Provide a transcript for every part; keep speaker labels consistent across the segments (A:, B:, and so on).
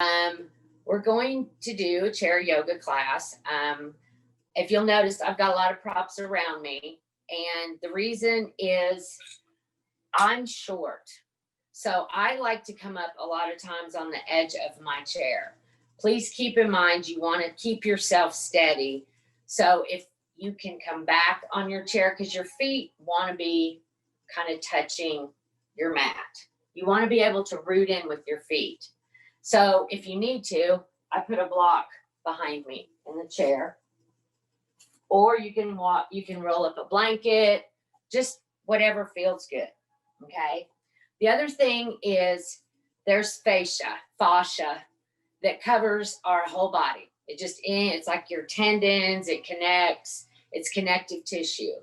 A: We're going to do a chair yoga class. If you'll notice, I've got a lot of props around me, and the reason is I'm short. So I like to come up a lot of times on the edge of my chair. Please keep in mind you want to keep yourself steady. So if you can come back on your chair, because your feet want to be kind of touching your mat. You want to be able to root in with your feet. So if you need to, I put a block behind me in the chair, or you can roll up a blanket, just whatever feels good. Okay. The other thing is there's fascia that covers our whole body. It's like your tendons, it connects, it's connective tissue.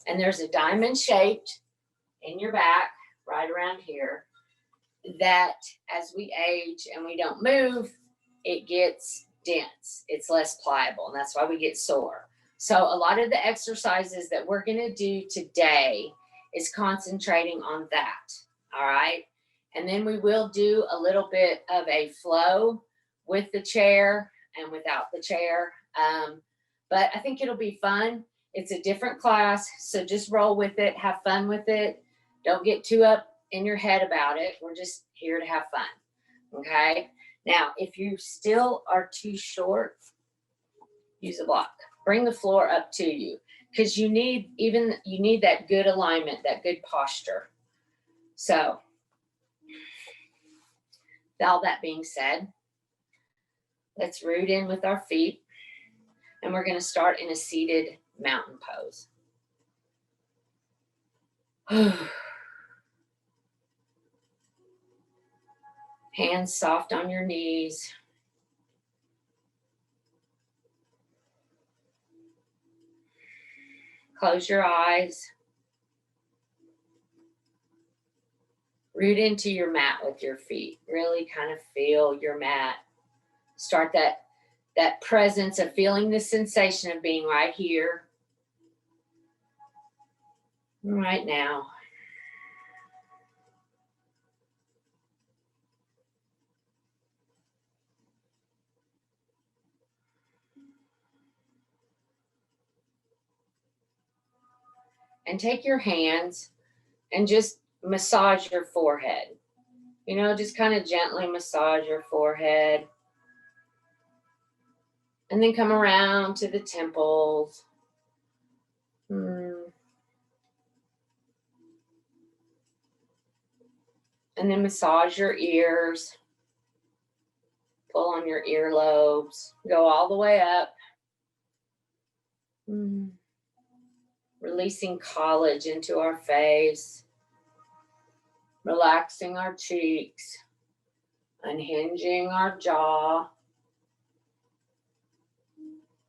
A: And there's a diamond shaped in your back, right around here, that as we age and we don't move, it gets dense. It's less pliable, and that's why we get sore. So a lot of the exercises that we're going to do today is concentrating on that. All right. And then we will do a little bit of a flow with the chair and without the chair. But I think it'll be fun. It's a different class, so just roll with it, have fun with it. Don't get too up in your head about it. We're just here to have fun. Okay. Now, if you still are too short, use a block. Bring the floor up to you, because you need that good alignment, that good posture. So, all that being said, let's root in with our feet, and we're going to start in a seated mountain pose. Hands soft on your knees. Close your eyes. Root into your mat with your feet. Really kind of feel your mat. Start that presence of feeling the sensation of being right here, right now. And take your hands and just massage your forehead. Just kind of gently massage your forehead. And then come around to the temples. And then massage your ears. Pull on your earlobes. Go all the way up. Releasing collage into our face. Relaxing our cheeks. Unhinging our jaw.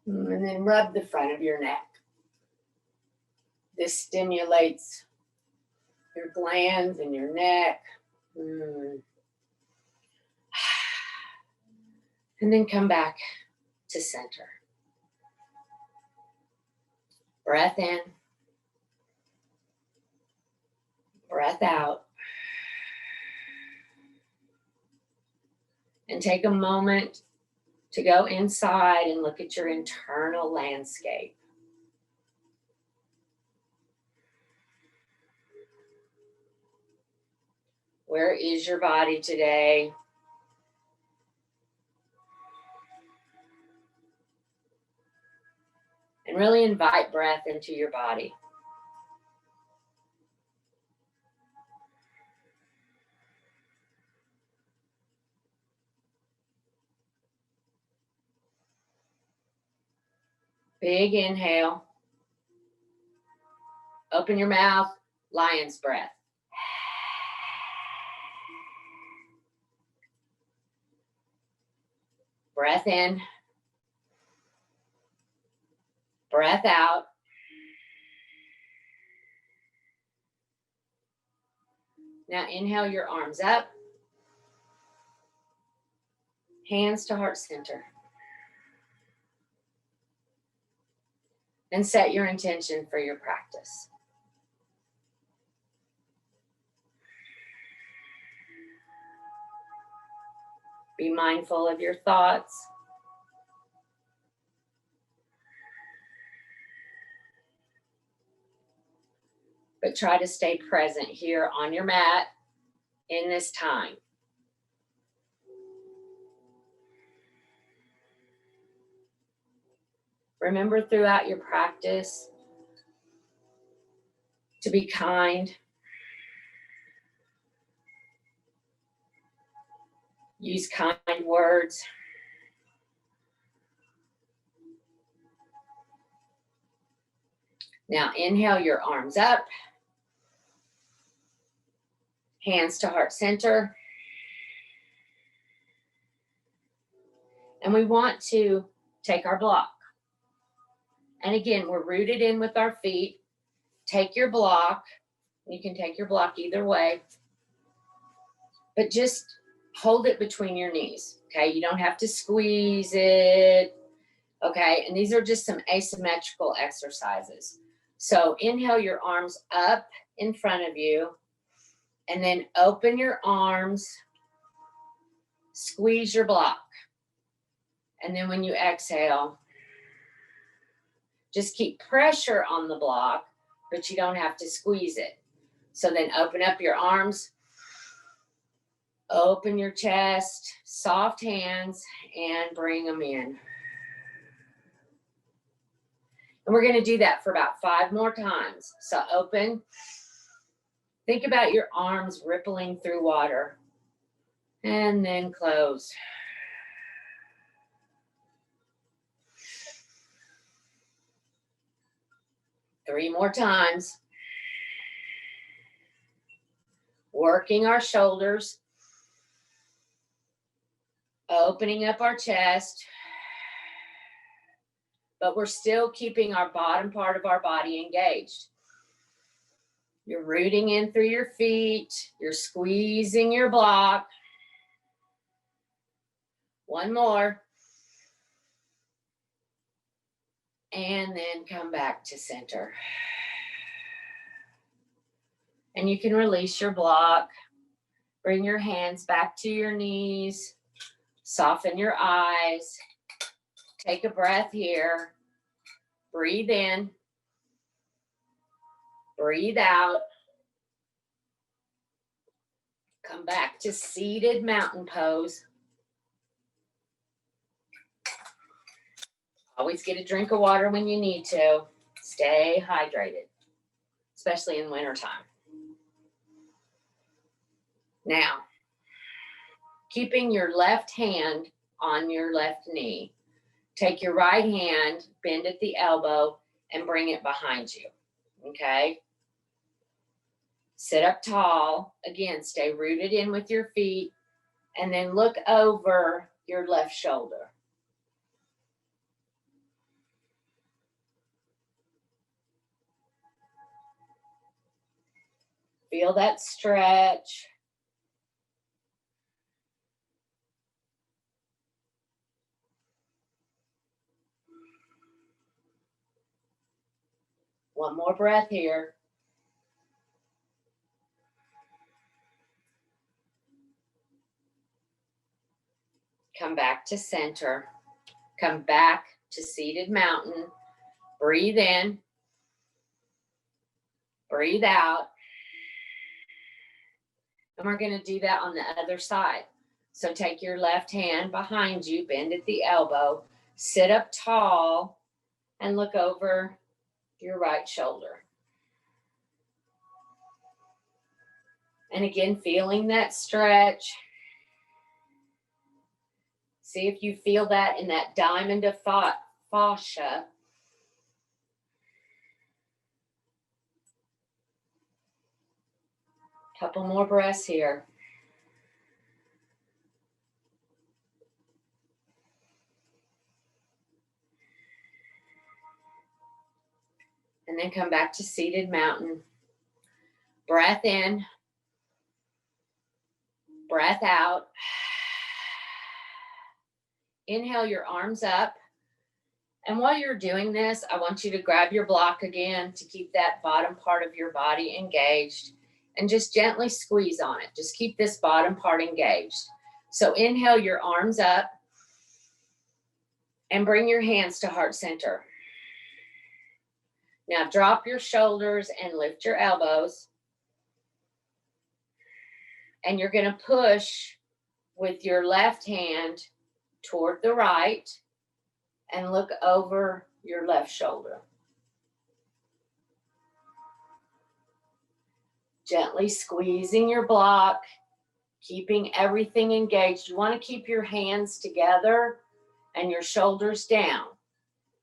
A: And then rub the front of your neck. This stimulates your glands and your neck. And then come back to center. Breath in. Breath out. And take a moment to go inside and look at your internal landscape. Where is your body today? And really invite breath into your body. Big inhale. Open your mouth, lion's breath. Breath in. Breath out. Now inhale your arms up. Hands to heart center. And set your intention for your practice. Be mindful of your thoughts. But try to stay present here on your mat in this time. Remember throughout your practice to be kind. Use kind words. Now inhale your arms up. Hands to heart center. And we want to take our block. And again, we're rooted in with our feet. Take your block. You can take your block either way. But just hold it between your knees. Okay, you don't have to squeeze it. Okay, and these are just some asymmetrical exercises. So inhale your arms up in front of you. And then open your arms. Squeeze your block. And then when you exhale, just keep pressure on the block, but you don't have to squeeze it. So then open up your arms, open your chest, soft hands, and bring them in. And we're going to do that for about 5 more times. So open. Think about your arms rippling through water. And then close. Three more times. Working our shoulders. Opening up our chest. But we're still keeping our bottom part of our body engaged. You're rooting in through your feet. You're squeezing your block. One more. And then come back to center. And you can release your block. Bring your hands back to your knees. Soften your eyes. Take a breath here. Breathe in. Breathe out. Come back to seated mountain pose. Always get a drink of water when you need to. Stay hydrated, especially in wintertime. Now, keeping your left hand on your left knee, take your right hand, bend at the elbow, and bring it behind you, okay? Sit up tall. Again, stay rooted in with your feet, and then look over your left shoulder. Feel that stretch. One more breath here. Come back to center. Come back to seated mountain. Breathe in. Breathe out. And we're going to do that on the other side. So take your left hand behind you, bend at the elbow, sit up tall, and look over your right shoulder. And again, feeling that stretch. See if you feel that in that diamond of fascia. Couple more breaths here. And then come back to seated mountain. Breath in. Breath out. Inhale your arms up. And while you're doing this, I want you to grab your block again to keep that bottom part of your body engaged. And just gently squeeze on it. Just keep this bottom part engaged. So inhale your arms up and bring your hands to heart center. Now drop your shoulders and lift your elbows. And you're going to push with your left hand toward the right and look over your left shoulder. Gently squeezing your block, keeping everything engaged. You want to keep your hands together and your shoulders down.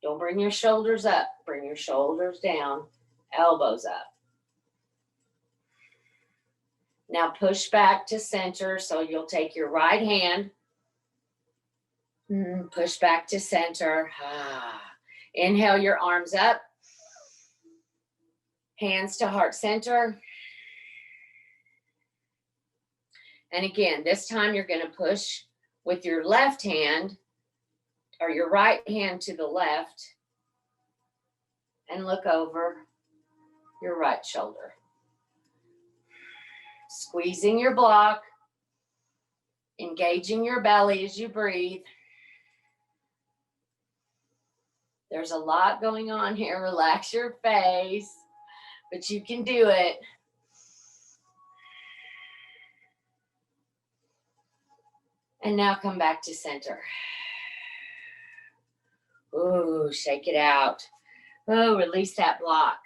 A: Don't bring your shoulders up. Bring your shoulders down, elbows up. Now push back to center. So you'll take your right hand, push back to center. Inhale your arms up, hands to heart center. And again, this time you're going to push with your left hand or your right hand to the left and look over your right shoulder. Squeezing your block, engaging your belly as you breathe. There's a lot going on here. Relax your face, but you can do it. And now come back to center. Ooh, shake it out. Oh, release that block.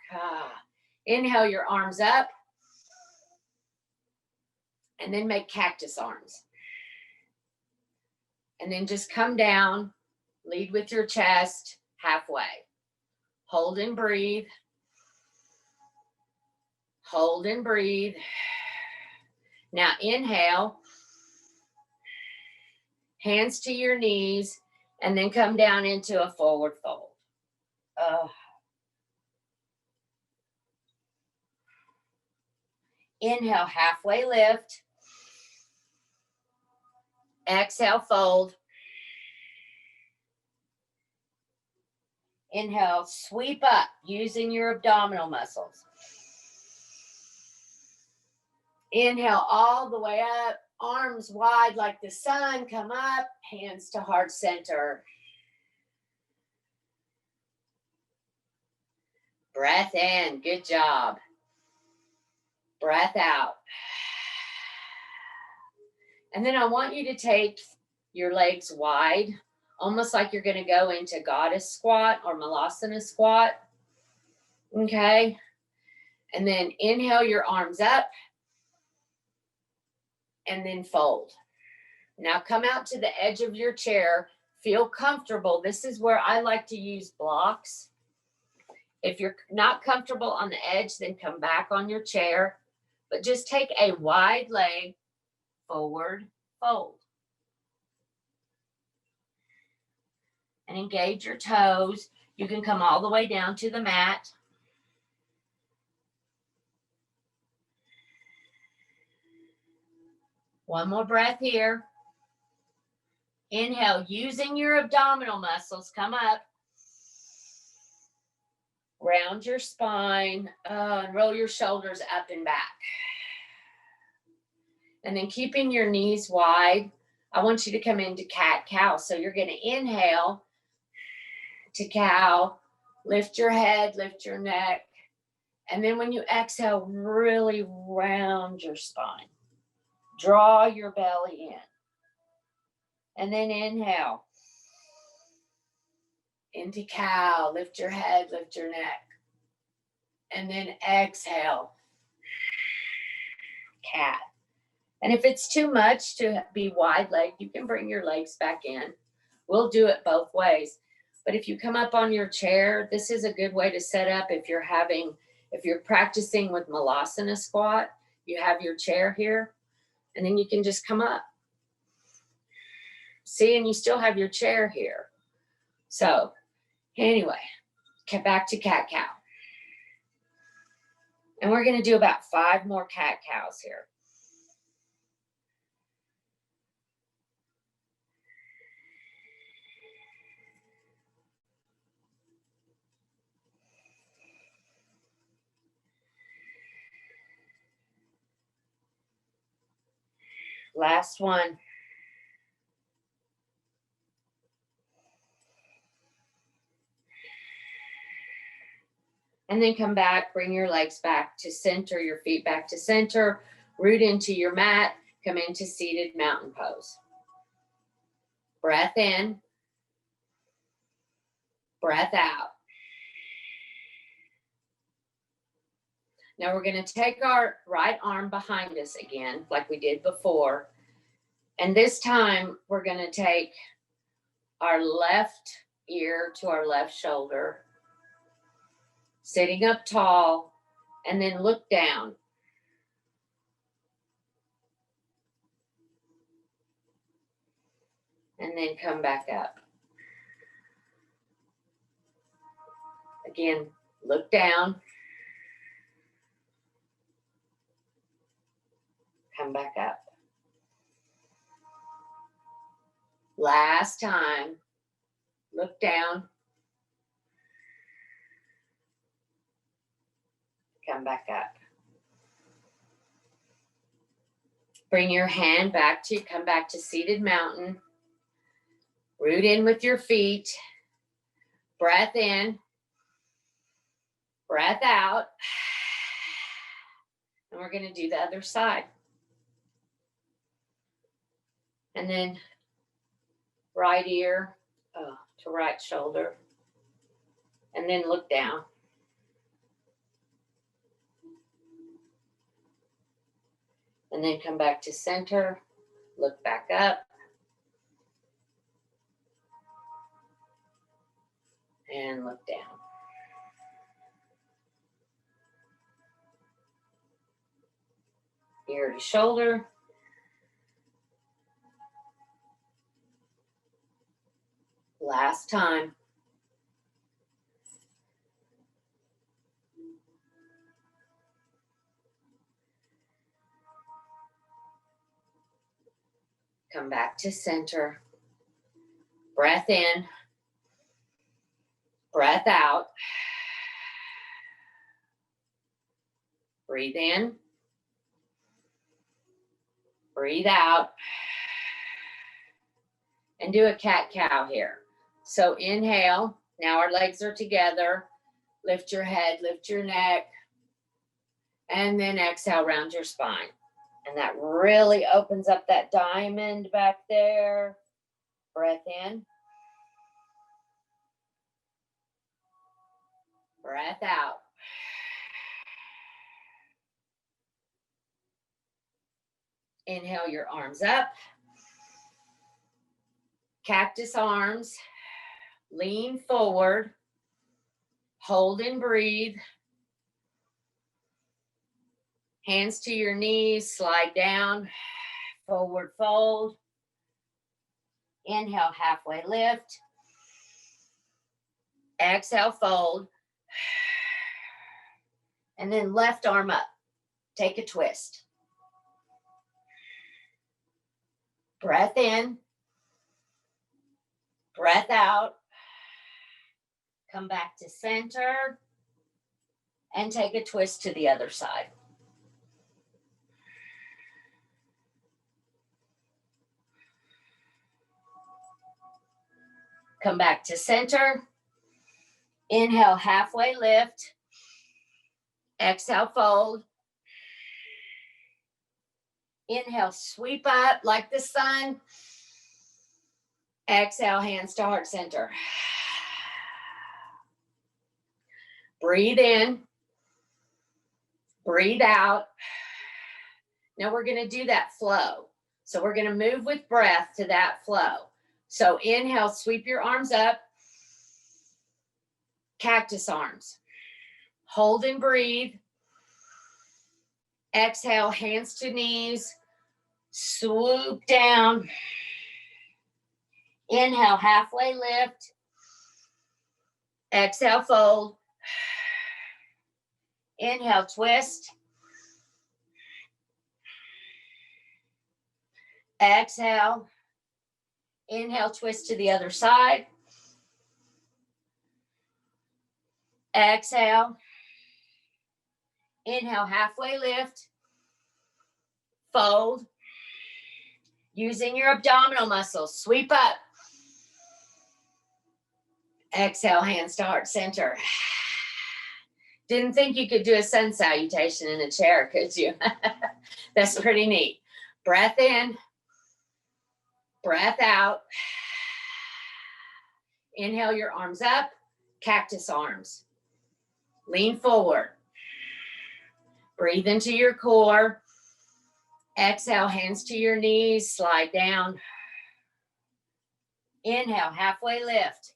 A: Inhale your arms up. And then make cactus arms. And then just come down. Lead with your chest halfway. Hold and breathe. Hold and breathe. Now inhale. Hands to your knees. And then come down into a forward fold. Inhale, halfway lift. Exhale, fold. Inhale, sweep up using your abdominal muscles. Inhale all the way up, arms wide like the sun, come up, hands to heart center. Breath in, good job. Breath out. And then I want you to take your legs wide, almost like you're going to go into goddess squat or malasana squat. Okay. And then inhale your arms up and then fold. Now come out to the edge of your chair. Feel comfortable. This is where I like to use blocks. If you're not comfortable on the edge, then come back on your chair. But just take a wide leg, forward, fold. And engage your toes. You can come all the way down to the mat. One more breath here. Inhale, using your abdominal muscles, come up. Round your spine and roll your shoulders up and back. And then keeping your knees wide, I want you to come into cat-cow. So you're going to inhale to cow, lift your head, lift your neck. And then when you exhale, really round your spine. Draw your belly in. And then inhale. Into cow, lift your head, lift your neck. And then exhale. Cat. And if it's too much to be wide-legged, you can bring your legs back in. We'll do it both ways. But if you come up on your chair, this is a good way to set up if you're practicing with malasana squat, you have your chair here, and then you can just come up. See, and you still have your chair here. So anyway, get back to cat-cow. And we're going to do about 5 more cat-cows here. Last one. And then come back, bring your legs back to center, your feet back to center, root into your mat, come into seated mountain pose. Breath in, breath out. Now we're going to take our right arm behind us again, like we did before. And this time we're going to take our left ear to our left shoulder, sitting up tall, and then look down. And then come back up. Again, look down. Come back up. Last time, look down. Come back up. Bring your hand back to, come back to seated mountain. Root in with your feet. Breath in. Breath out. And we're going to do the other side. And then right ear to right shoulder. And then look down. And then come back to center. Look back up. And look down. Ear to shoulder. Last time. Come back to center. Breath in. Breath out. Breathe in. Breathe out. And do a cat-cow here. So inhale. Now our legs are together. Lift your head, lift your neck. And then exhale, round your spine. And that really opens up that diamond back there. Breath in. Breath out. Inhale your arms up. Cactus arms. Lean forward. Hold and breathe. Hands to your knees. Slide down. Forward fold. Inhale, halfway lift. Exhale, fold. And then left arm up. Take a twist. Breath in. Breath out. Come back to center. And take a twist to the other side. Come back to center. Inhale, halfway lift. Exhale, fold. Inhale, sweep up like the sun. Exhale, hands to heart center. Breathe in. Breathe out. Now we're going to do that flow. So we're going to move with breath to that flow. So inhale, sweep your arms up. Cactus arms. Hold and breathe. Exhale, hands to knees. Swoop down. Inhale, halfway lift. Exhale, fold. Inhale, twist. Exhale. Inhale, twist to the other side. Exhale. Inhale, halfway lift. Fold. Using your abdominal muscles. Sweep up. Exhale, hands to heart center. Didn't think you could do a sun salutation in a chair, could you? That's pretty neat. Breath in, breath out. Inhale your arms up, cactus arms. Lean forward. Breathe into your core. Exhale, hands to your knees, slide down. Inhale, halfway lift.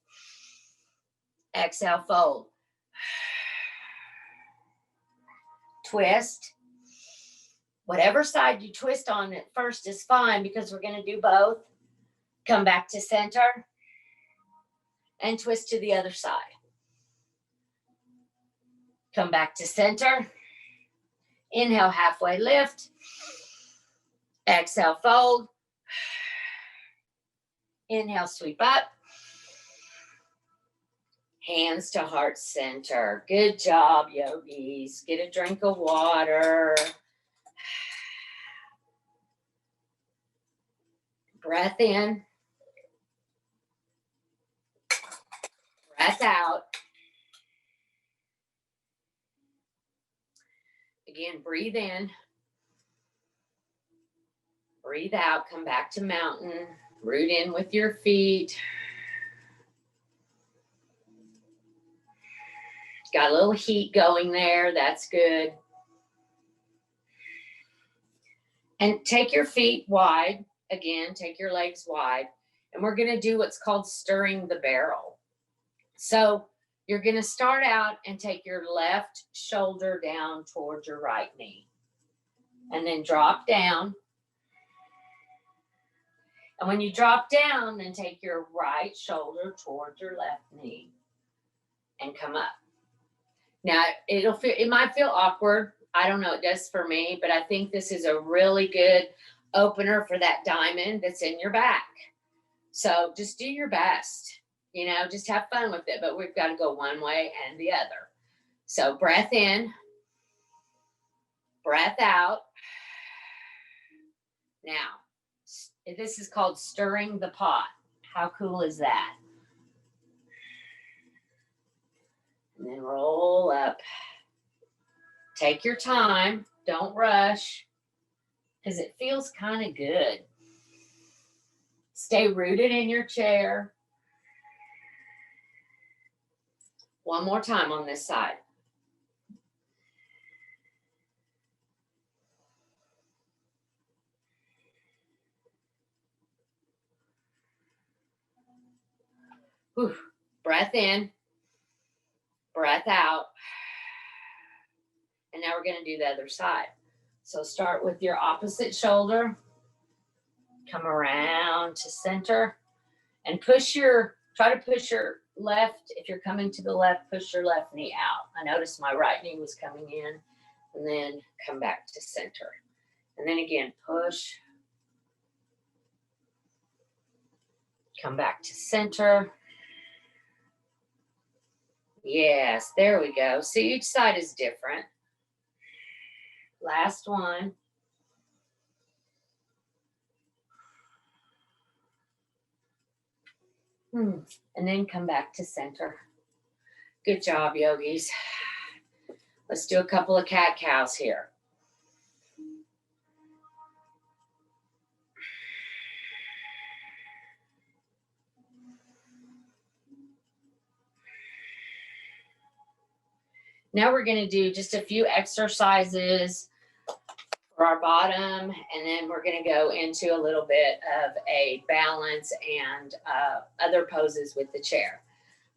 A: Exhale, fold. Twist. Whatever side you twist on at first is fine because we're going to do both. Come back to center and twist to the other side. Come back to center. Inhale, halfway lift. Exhale, fold. Inhale, sweep up. Hands to heart center. Good job, yogis. Get a drink of water. Breath in. Breath out. Again, breathe in. Breathe out. Come back to mountain. Root in with your feet. Got a little heat going there. That's good. And take your feet wide. Again, take your legs wide. And we're going to do what's called stirring the barrel. So you're going to start out and take your left shoulder down towards your right knee. And then drop down. And when you drop down, then take your right shoulder towards your left knee and come up. Now, it might feel awkward. I don't know, it does for me, but I think this is a really good opener for that diamond that's in your back. So just do your best, just have fun with it, but we've got to go one way and the other. So breath in, breath out. Now, this is called stirring the pot. How cool is that? And then roll up. Take your time. Don't rush because it feels kind of good. Stay rooted in your chair. One more time on this side. Whew. Breath in. Breath out. And now we're going to do the other side. So start with your opposite shoulder. Come around to center and try to push your left. If you're coming to the left, push your left knee out. I noticed my right knee was coming in, and then come back to center. And then again, push. Come back to center. Yes, there we go. See, each side is different. Last one. And then come back to center. Good job, yogis. Let's do a couple of cat-cows here. Now we're going to do just a few exercises for our bottom, and then we're going to go into a little bit of a balance and other poses with the chair.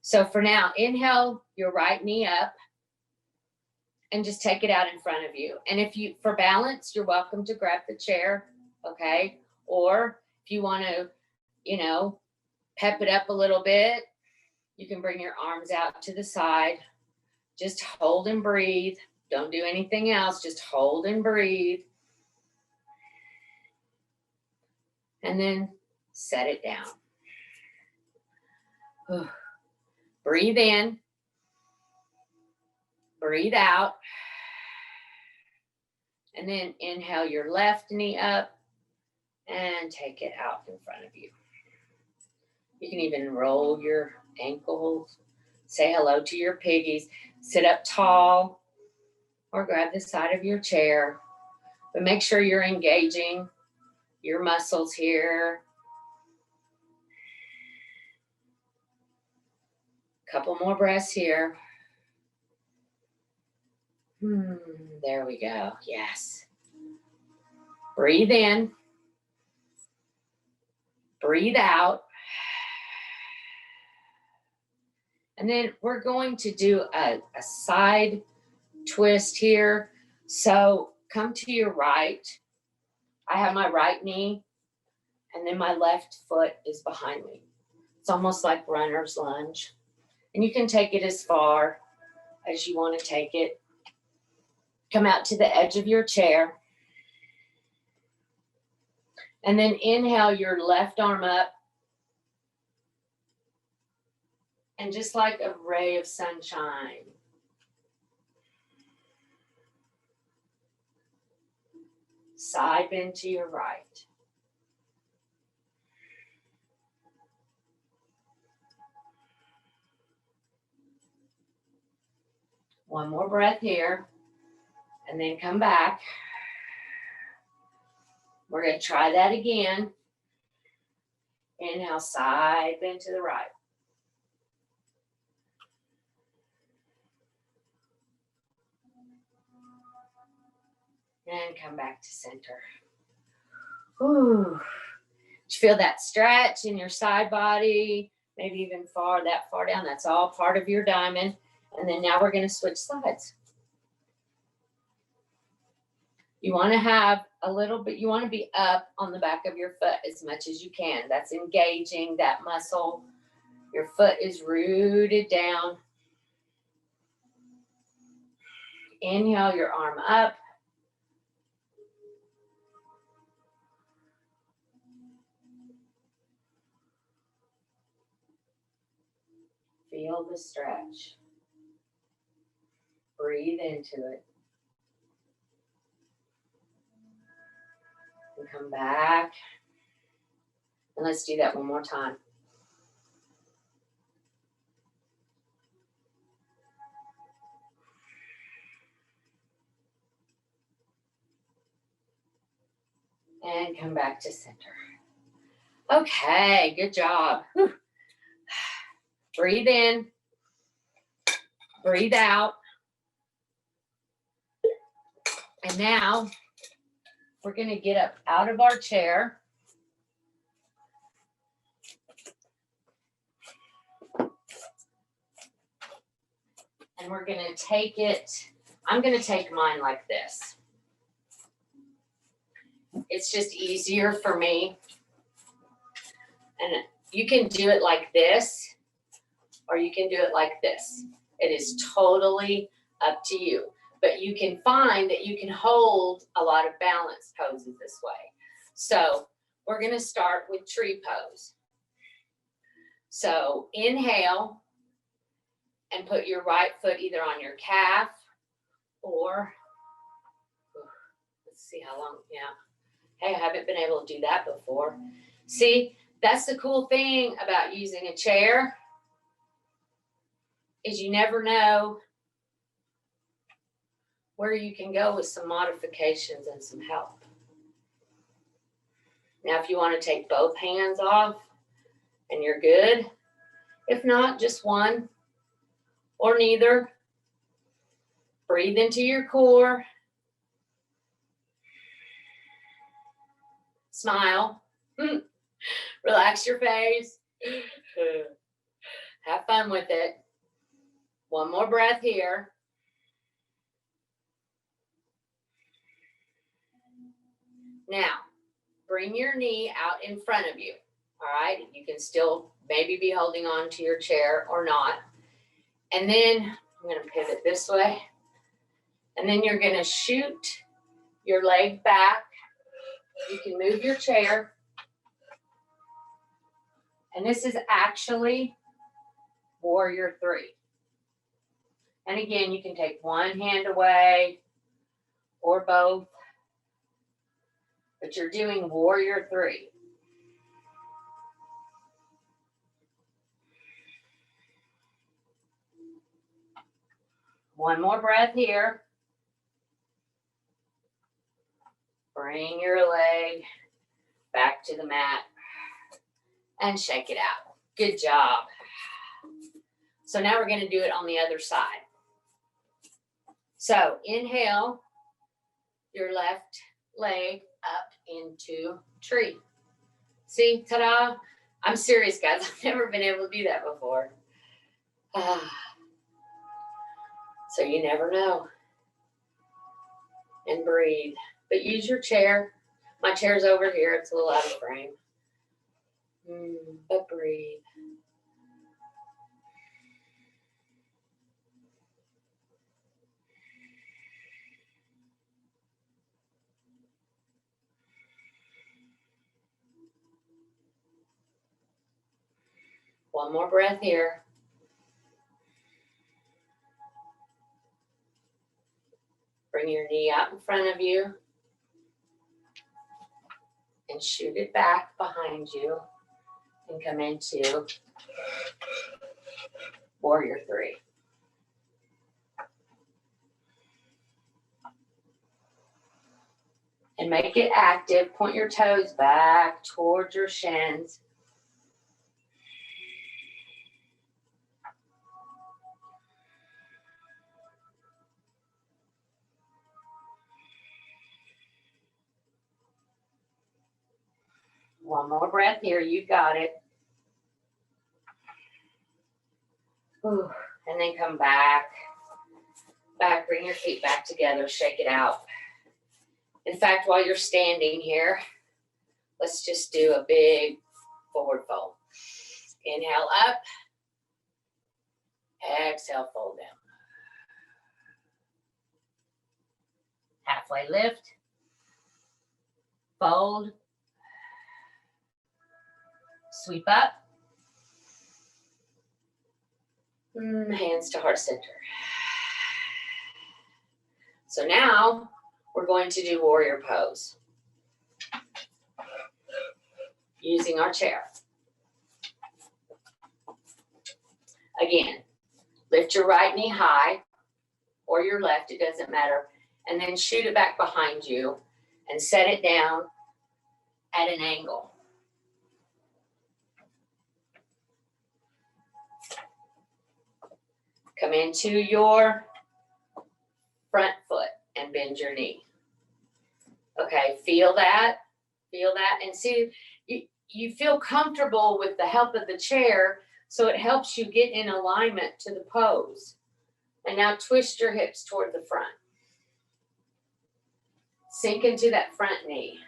A: So for now, inhale your right knee up and just take it out in front of you. And for balance, you're welcome to grab the chair, okay? Or if you want to, pep it up a little bit, you can bring your arms out to the side. Just hold and breathe. Don't do anything else. Just hold and breathe. And then set it down. Breathe in. Breathe out. And then inhale your left knee up and take it out in front of you. You can even roll your ankles Say hello to your piggies. Sit up tall or grab the side of your chair. But make sure you're engaging your muscles here. Couple more breaths here. There we go. Yes. Breathe in. Breathe out. And then we're going to do a side twist here. So come to your right. I have my right knee, and then my left foot is behind me. It's almost like runner's lunge. And you can take it as far as you want to take it. Come out to the edge of your chair. And then inhale your left arm up. And just like a ray of sunshine, side bend to your right. One more breath here, and then come back. We're going to try that again. Inhale, side bend to the right. And come back to center. Ooh. Did you feel that stretch in your side body? Maybe even that far down. That's all part of your diamond. And then now we're going to switch sides. You want to have a little bit, you want to be up on the back of your foot as much as you can. That's engaging that muscle. Your foot is rooted down. Inhale your arm up. Feel the stretch. Breathe into it. And come back. And let's do that one more time. And come back to center. Okay, good job. Whew. Breathe in. Breathe out. And now we're going to get up out of our chair. And we're going to take it. I'm going to take mine like this. It's just easier for me. And you can do it like this, or you can do it like this. It is totally up to you. But you can find that you can hold a lot of balance poses this way. So we're going to start with tree pose. So inhale and put your right foot either on your calf or, let's see how long, yeah. Hey, I haven't been able to do that before. See, that's the cool thing about using a chair is you never know where you can go with some modifications and some help. Now, if you want to take both hands off and you're good, if not, just one or neither. Breathe into your core. Smile. Relax your face. Have fun with it. One more breath here. Now, bring your knee out in front of you. All right? You can still maybe be holding on to your chair or not. And then I'm going to pivot this way. And then you're going to shoot your leg back. You can move your chair. And this is actually warrior 3. And again, you can take one hand away or both. But you're doing warrior 3. One more breath here. Bring your leg back to the mat and shake it out. Good job. So now we're going to do it on the other side. So inhale your left leg up into tree. See, ta-da. I'm serious, guys. I've never been able to do that before. So you never know. And breathe. But use your chair. My chair's over here. It's a little out of frame. But breathe. One more breath here. Bring your knee out in front of you and shoot it back behind you and come into warrior three. And make it active. Point your toes back towards your shins. One more breath here. You got it. Ooh. And then come back. Bring your feet back together. Shake it out. In fact, while you're standing here, let's just do a big forward fold. Inhale up. Exhale, fold down. Halfway lift. Fold. Sweep up. Hands to heart center. So now we're going to do warrior pose using our chair. Again, lift your right knee high or your left, it doesn't matter, and then shoot it back behind you and set it down at an angle. Come into your front foot and bend your knee. Okay, feel that, and see, you feel comfortable with the help of the chair, so it helps you get in alignment to the pose. And now twist your hips toward the front. Sink into that front knee.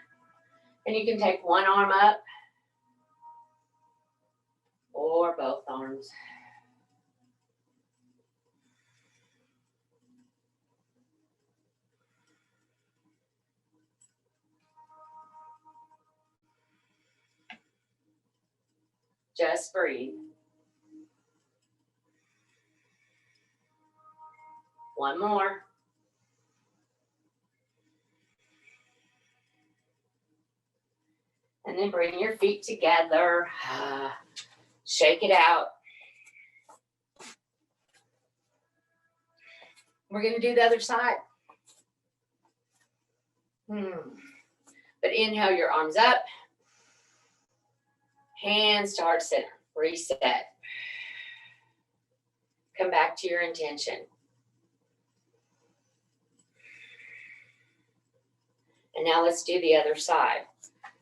A: And you can take one arm up or both arms. Just breathe. One more. And then bring your feet together. Shake it out. We're going to do the other side. But inhale your arms up. Hands to heart center. Reset. Come back to your intention. And now let's do the other side.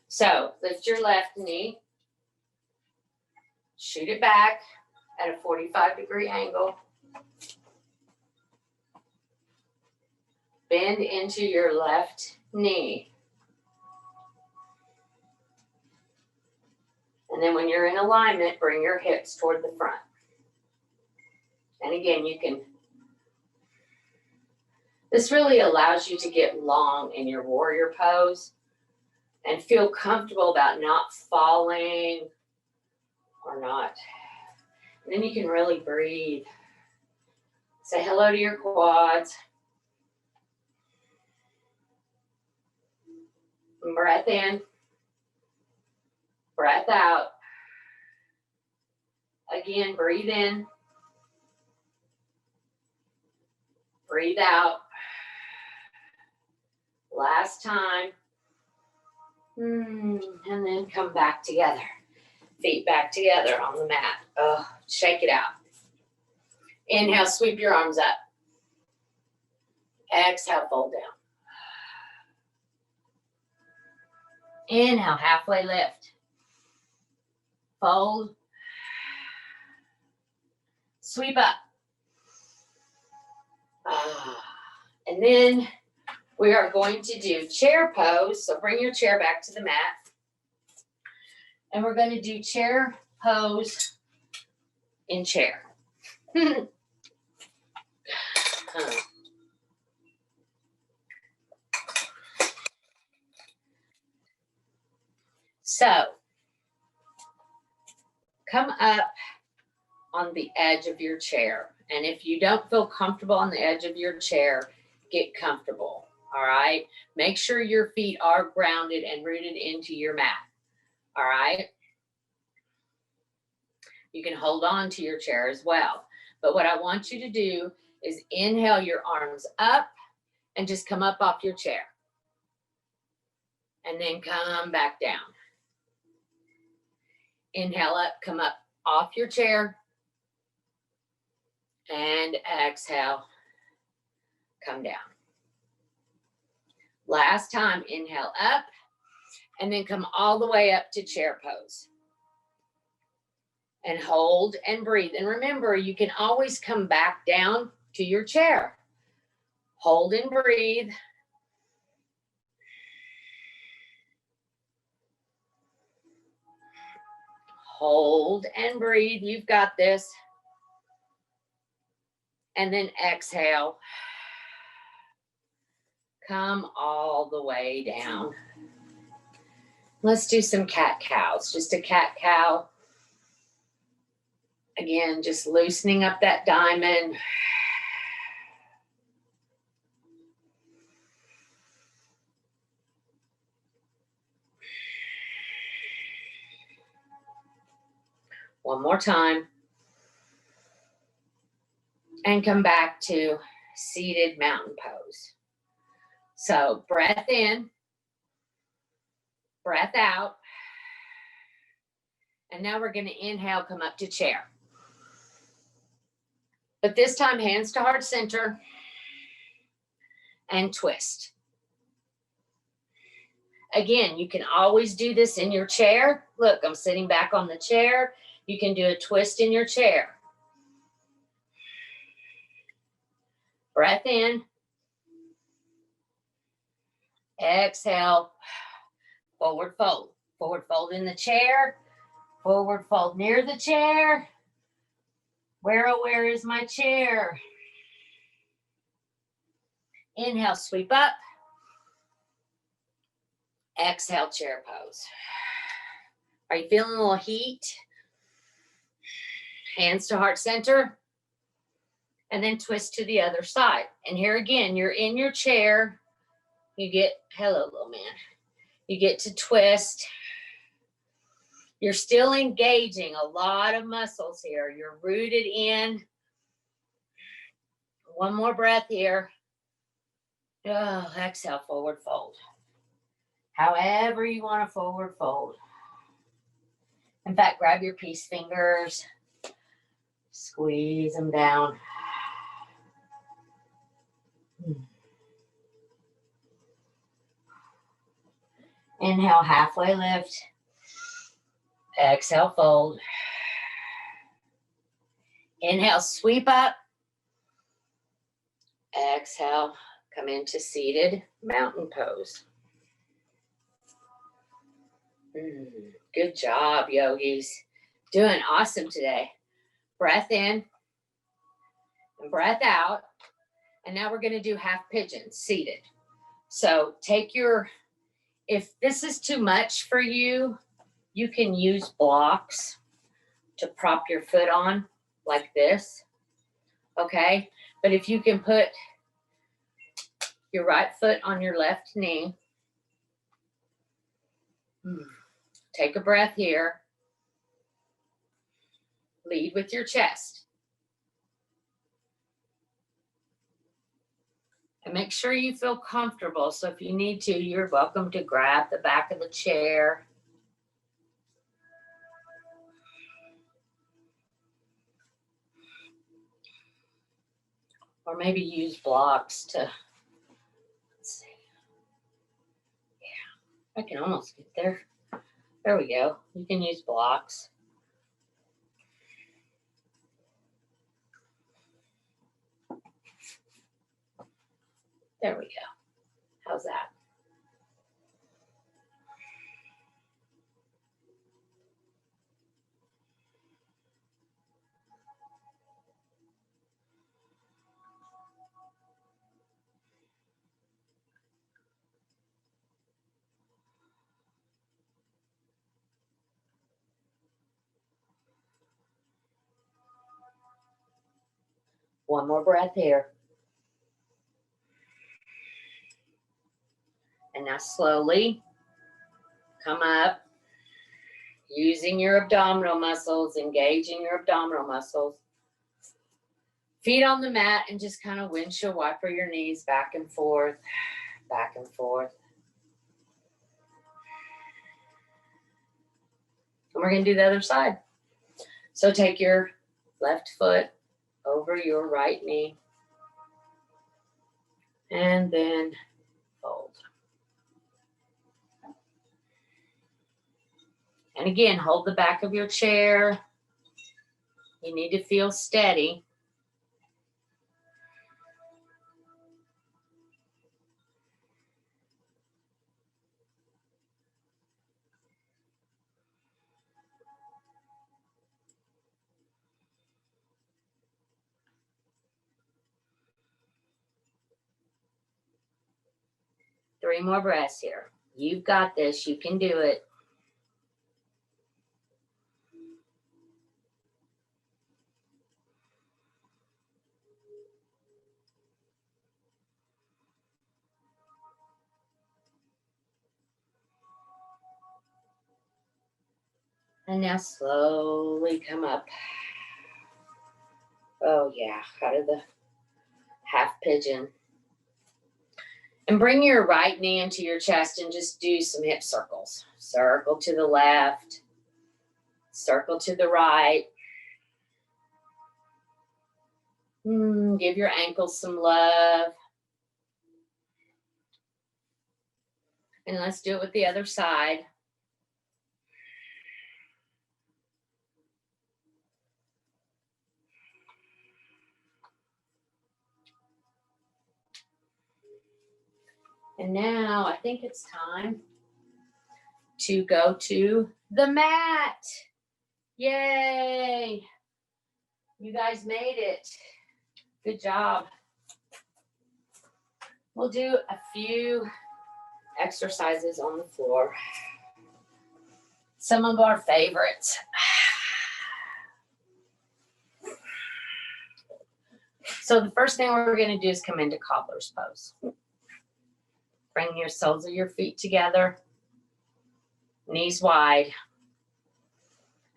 A: So lift your left knee. Shoot it back at a 45-degree angle. Bend into your left knee. And then when you're in alignment, bring your hips toward the front. And again, this really allows you to get long in your warrior pose and feel comfortable about not falling or not. And then you can really breathe. Say hello to your quads. And breath in. Breath out. Again, breathe in. Breathe out. Last time. And then come back together. Feet back together on the mat. Oh, shake it out. Inhale, sweep your arms up. Exhale, fold down. Inhale, halfway lift. Fold. Sweep up. And then we are going to do chair pose. So bring your chair back to the mat. And we're going to do chair pose in chair. So come up on the edge of your chair. And if you don't feel comfortable on the edge of your chair, get comfortable. All right. Make sure your feet are grounded and rooted into your mat. All right. You can hold on to your chair as well. But what I want you to do is inhale your arms up and just come up off your chair. And then come back down. Inhale up, come up off your chair. And exhale, come down. Last time, inhale up, and then come all the way up to chair pose. And hold and breathe. And remember, you can always come back down to your chair. Hold and breathe. Hold and breathe. You've got this. And then exhale. Come all the way down. Let's do some cat-cows. Just a cat-cow. Again, just loosening up that diamond. One more time. And come back to seated mountain pose. So breath in, breath out. And now we're going to inhale, come up to chair. But this time, hands to heart center and twist. Again, you can always do this in your chair. Look, I'm sitting back on the chair. You can do a twist in your chair. Breath in. Exhale. Forward fold. Forward fold in the chair. Forward fold near the chair. Where is my chair? Inhale, sweep up. Exhale, chair pose. Are you feeling a little heat? Hands to heart center. And then twist to the other side. And here again, you're in your chair. You get, hello, little man. You get to twist. You're still engaging a lot of muscles here. You're rooted in. One more breath here. Oh, exhale, forward fold. However you want to forward fold. In fact, grab your peace fingers. Squeeze them down. Inhale, halfway lift. Exhale, fold. Inhale, sweep up. Exhale, come into seated mountain pose. Good job, yogis. Doing awesome today. Breath in and breath out. And now we're going to do half pigeons, seated. So take your, if this is too much for you, you can use blocks to prop your foot on like this. Okay? But if you can put your right foot on your left knee, take a breath here. Lead with your chest. And make sure you feel comfortable. So if you need to, you're welcome to grab the back of the chair. Or maybe use blocks to, let's see. Yeah, I can almost get there. There we go. You can use blocks. There we go. How's that? One more breath here. And now slowly come up, using your abdominal muscles, engaging your abdominal muscles. Feet on the mat and just kind of windshield wiper your knees back and forth, back and forth. And we're going to do the other side. So take your left foot over your right knee and then fold. And again, hold the back of your chair. You need to feel steady. Three more breaths here. You've got this. You can do it. And now slowly come up. Oh yeah, out of the half pigeon. And bring your right knee into your chest and just do some hip circles. Circle to the left, circle to the right. Give your ankles some love. And let's do it with the other side. And now I think it's time to go to the mat. Yay! You guys made it. Good job. We'll do a few exercises on the floor. Some of our favorites. So the first thing we're going to do is come into cobbler's pose. Bring your soles of your feet together, knees wide.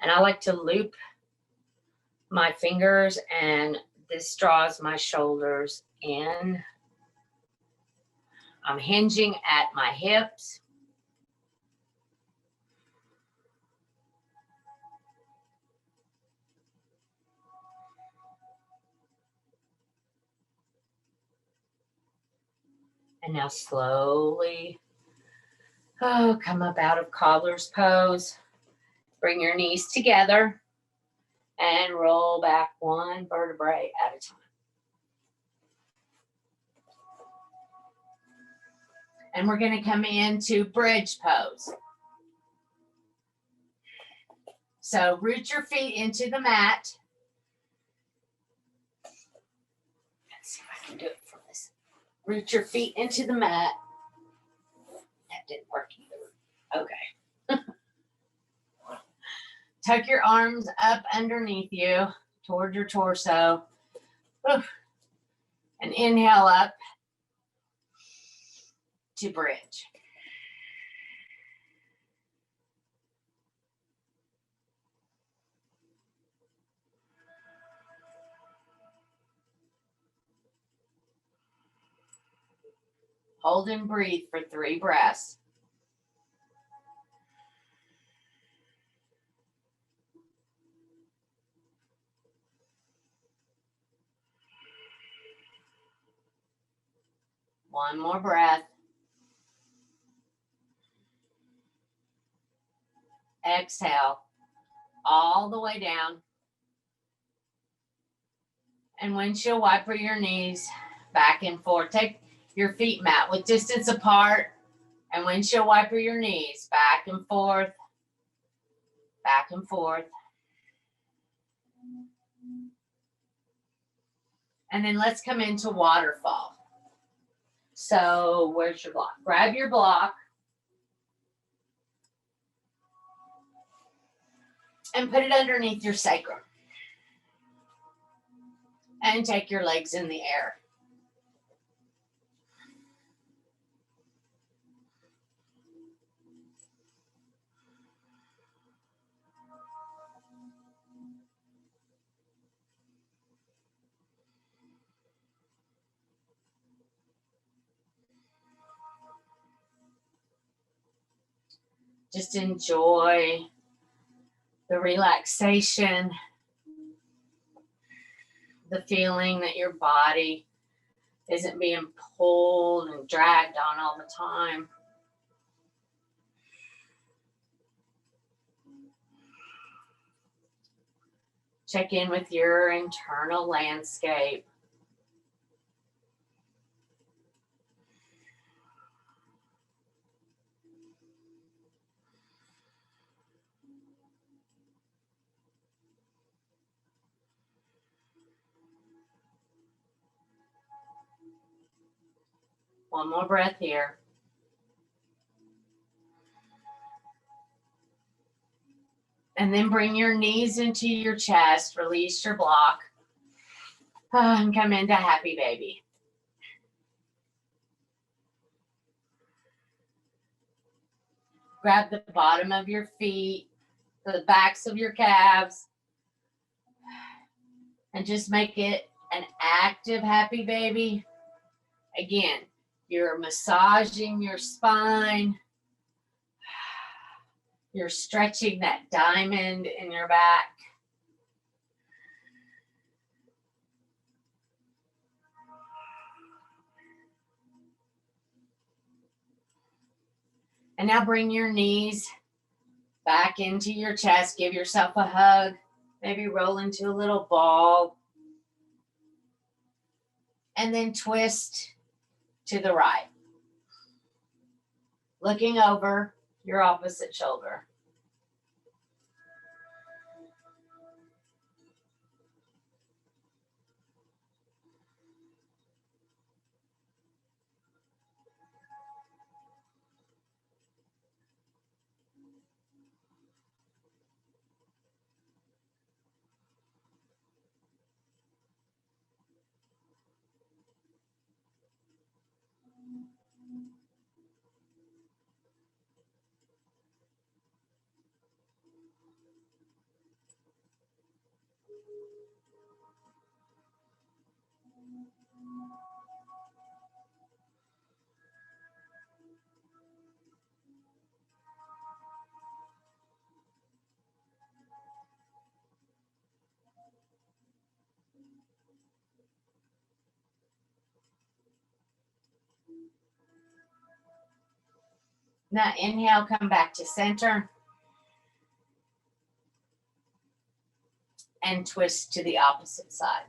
A: And I like to loop my fingers, and this draws my shoulders in. I'm hinging at my hips. And now slowly, come up out of cobbler's pose. Bring your knees together and roll back one vertebrae at a time. And we're going to come into bridge pose. So root your feet into the mat. Let's see if I can do it from this. Root your feet into the mat. That didn't work either. Okay. Tuck your arms up underneath you toward your torso. And inhale up to bridge. Hold and breathe for 3 breaths. One more breath. Exhale all the way down. And windshield wiper your knees back and forth. Take your feet mat with distance apart and windshield wiper your knees back and forth, back and forth. And then let's come into waterfall. So where's your block? Grab your block and put it underneath your sacrum. And take your legs in the air. Just enjoy the relaxation, the feeling that your body isn't being pulled and dragged on all the time. Check in with your internal landscape. One more breath here. And then bring your knees into your chest, release your block, and come into happy baby. Grab the bottom of your feet, the backs of your calves, and just make it an active happy baby. Again, you're massaging your spine. You're stretching that diamond in your back. And now bring your knees back into your chest. Give yourself a hug. Maybe roll into a little ball. And then twist to the right. Looking over your opposite shoulder. Now inhale, come back to center. And twist to the opposite side.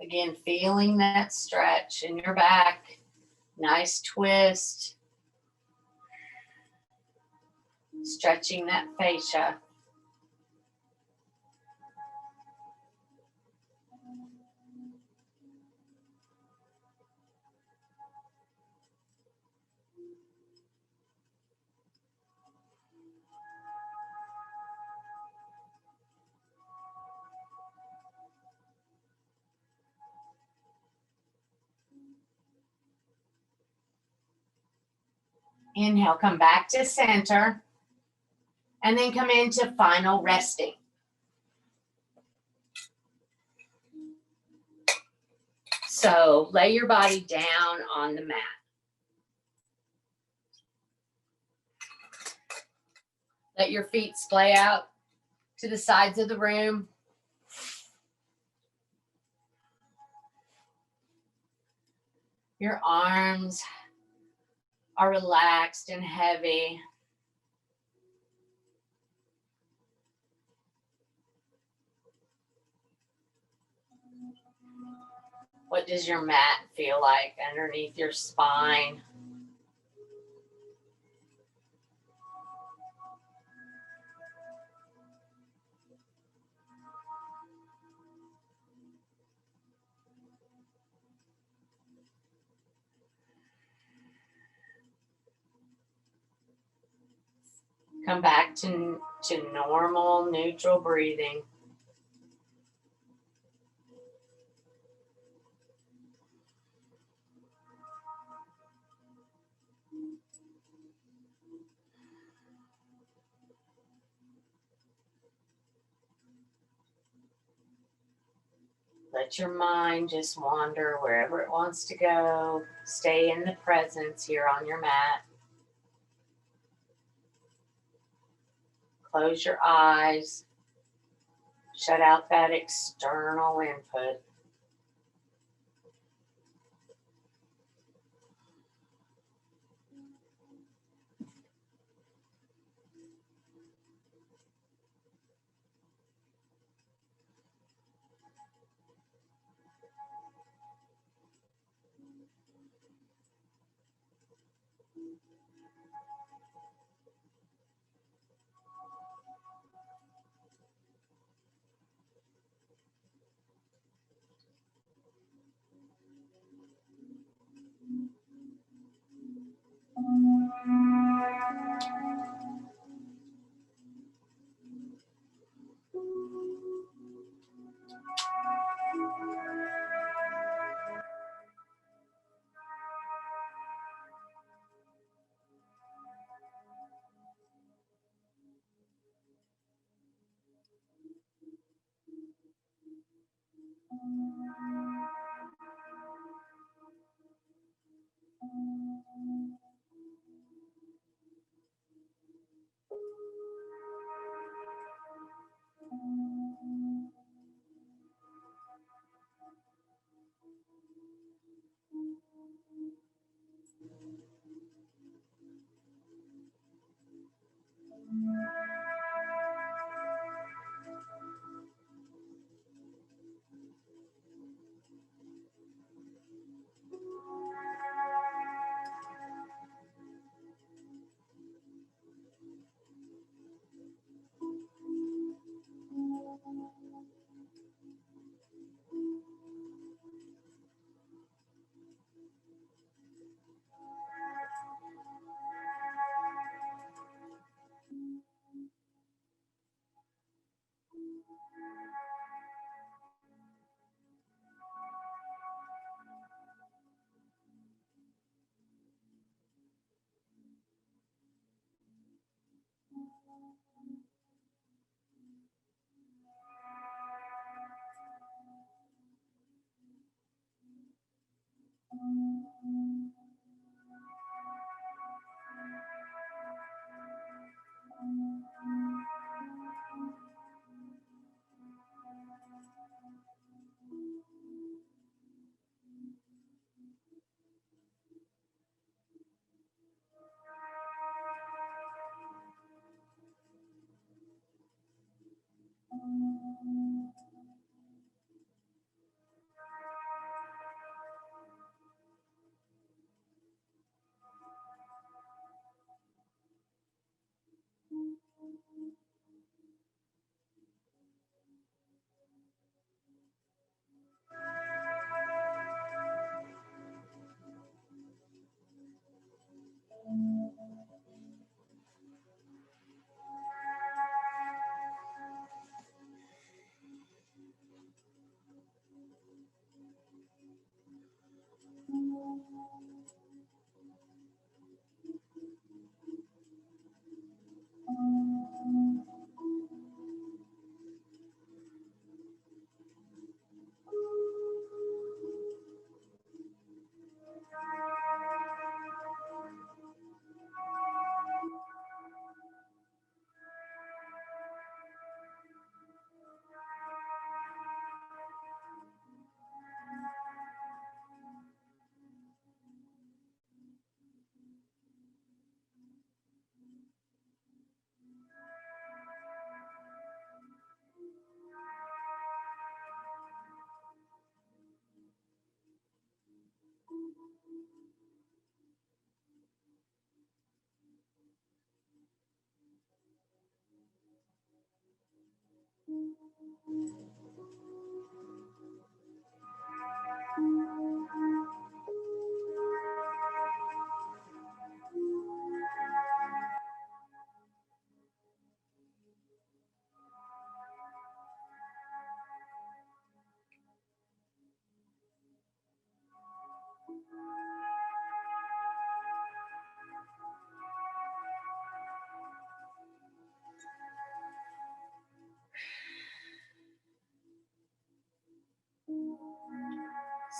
A: Again, feeling that stretch in your back. Nice twist. Stretching that fascia. Inhale, come back to center. And then come into final resting. So lay your body down on the mat. Let your feet splay out to the sides of the room. Your arms are relaxed and heavy. What does your mat feel like underneath your spine? Come back to normal, neutral breathing. Let your mind just wander wherever it wants to go. Stay in the presence here on your mat. Close your eyes. Shut out that external input.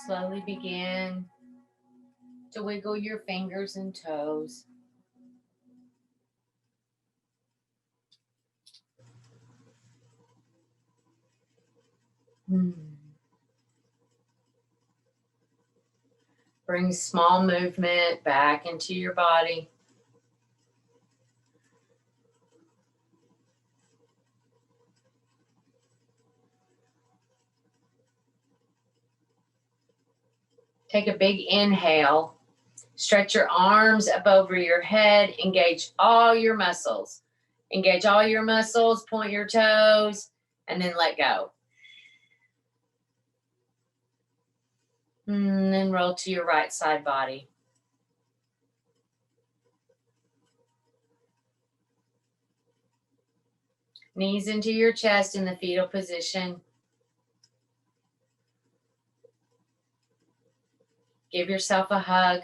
A: Slowly begin to wiggle your fingers and toes. Bring small movement back into your body. Take a big inhale. Stretch your arms up over your head. Engage all your muscles. Engage all your muscles. Point your toes. And then let go. And then roll to your right side body. Knees into your chest in the fetal position. Give yourself a hug.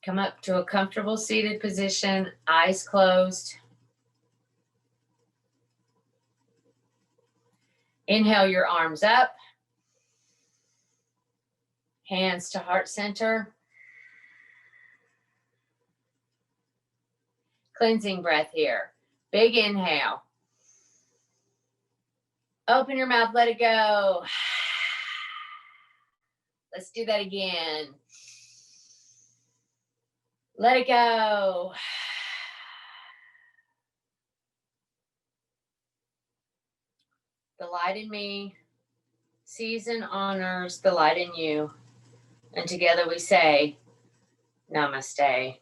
A: Come up to a comfortable seated position, eyes closed. Inhale your arms up. Hands to heart center. Cleansing breath here. Big inhale. Open your mouth, let it go. Let's do that again. Let it go. The light in me sees and honors the light in you. And together we say, Namaste.